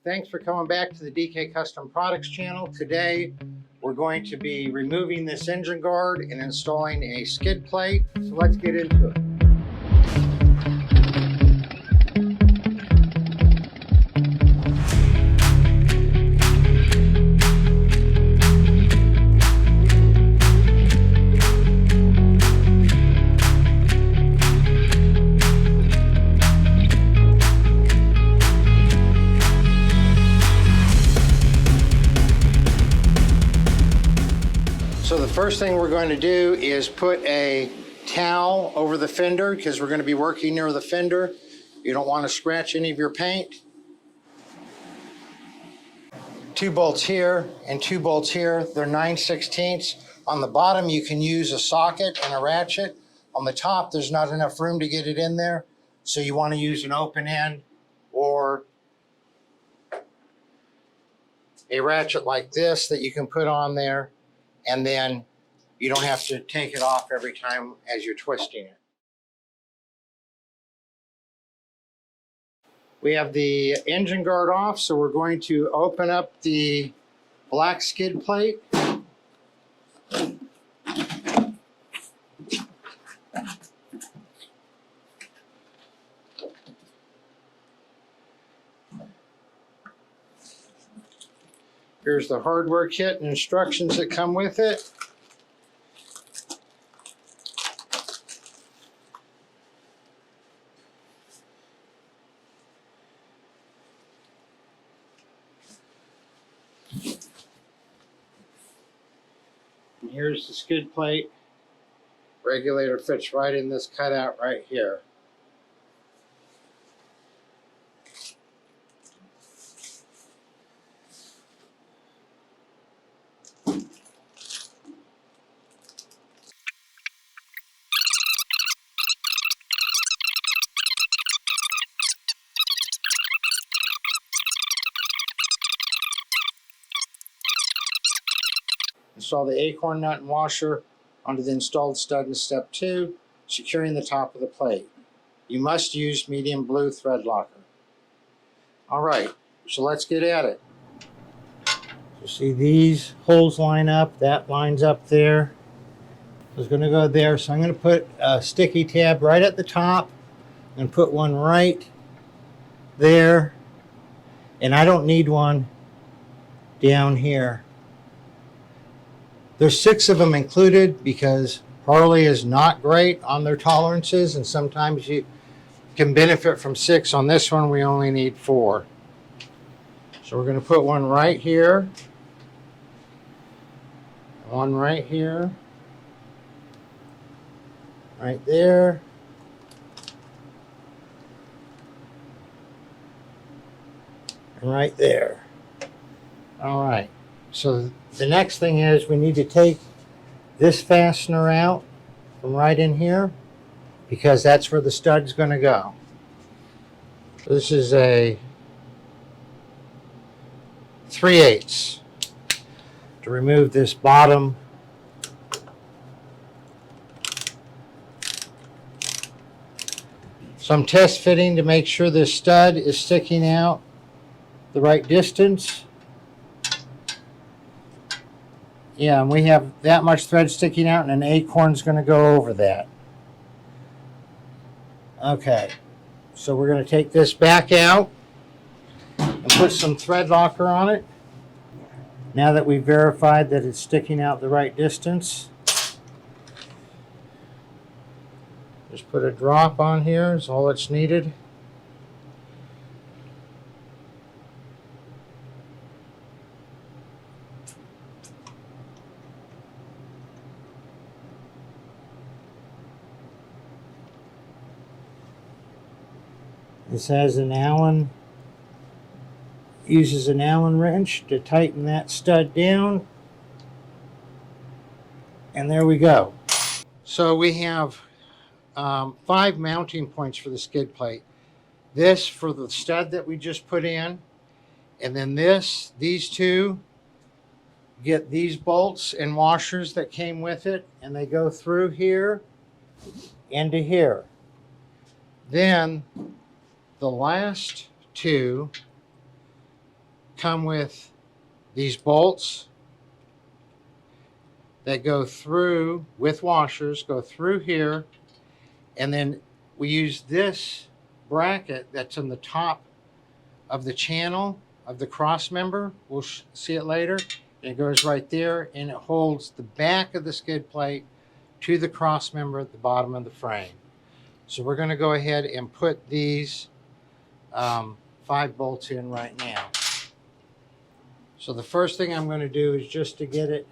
Thanks for coming back to the DK Custom Products channel. Today, we're going to be removing this engine guard and installing a skid plate. So let's get into it. So the first thing we're going to do is put a towel over the fender because we're going to be working near the fender. You don't want to scratch any of your paint. 2 bolts here and 2 bolts here. They're 9/16. On the bottom you can use a socket and a ratchet. On the top there's not enough room to get it in there, so you want to use an open end or a ratchet like this that you can put on there, and then you don't have to take it off every time as you're twisting it. We have the engine guard off, so we're going to open up the black skid plate. Here's the hardware kit and instructions that come with it. And here's the skid plate. Regulator fits right in this cutout right here. Install the acorn nut and washer onto the installed stud in step 2, securing the top of the plate. You must use medium blue thread locker. All right, so let's get at it. So see, these holes line up, that lines up there. It's going to go there, so I'm going to put a sticky tab right at the top and put one right there, and I don't need one down here. There's 6 of them included because Harley is not great on their tolerances, and sometimes you can benefit from 6. On this one, we only need 4. So we're going to put one right here, one right here, right there, and right there. All right. So the next thing is we need to take this fastener out from right in here because that's where the stud's going to go. So this is a 3/8 to remove this bottom So I'm test fitting to make sure this stud is sticking out the right distance. Yeah, and we have that much thread sticking out, and an acorn's going to go over that. Okay, so we're going to take this back out and put some thread locker on it. Now that we've verified that it's sticking out the right distance, just put a drop on here is all that's needed. This has an Allen, uses an Allen wrench to tighten that stud down. And there we go. So we have 5 mounting points for the skid plate. This for the stud that we just put in. And then these 2 get these bolts and washers that came with it. And they go through here into here. Then the last 2 come with these bolts that go through with washers, go through here, and then we use this bracket that's on the top of the channel of the cross member. We'll see it later. It goes right there, and it holds the back of the skid plate to the cross member at the bottom of the frame. So we're going to go ahead and put these 5 bolts in right now. So the first thing I'm going to do is, just to get it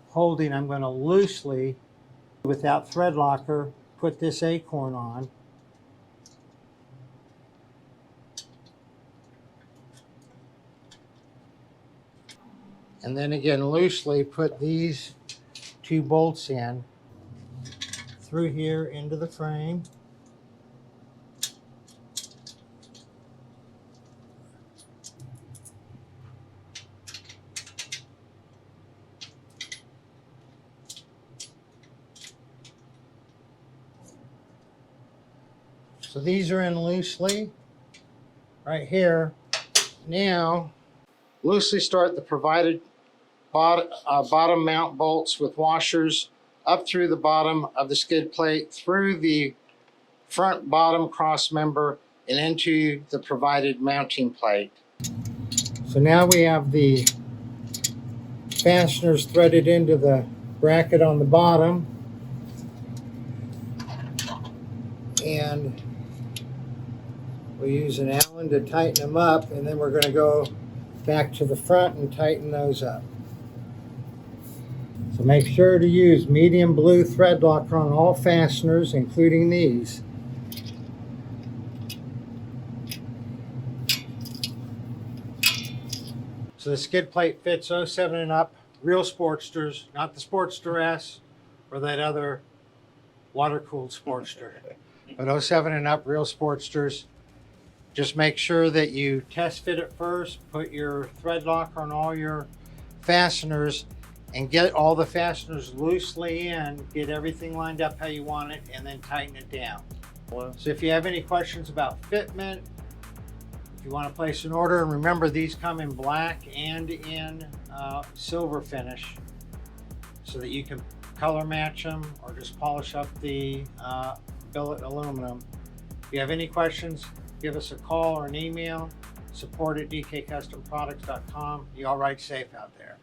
holding, I'm going to loosely, without thread locker, put this acorn on. And then again, loosely put these 2 bolts in through here into the frame. So these are in loosely right here. Now, loosely start the provided bottom mount bolts with washers up through the bottom of the skid plate, through the front bottom cross member, and into the provided mounting plate. So now we have the fasteners threaded into the bracket on the bottom, and we use an Allen to tighten them up, and then we're going to go back to the front and tighten those up. So make sure to use medium blue thread locker on all fasteners, including these. So the skid plate fits 07 and up, real Sportsters, not the Sportster S or that other water-cooled Sportster, but 07 and up, real Sportsters. Just make sure that you test fit it first, put your thread locker on all your fasteners, and get all the fasteners loosely in, get everything lined up how you want it, and then tighten it down. So if you have any questions about fitment, if you want to place an order, and remember these come in black and in silver finish, so that you can color match them or just polish up the billet aluminum. If you have any questions, give us a call or an email, support@dkcustomproducts.com. You all ride safe out there.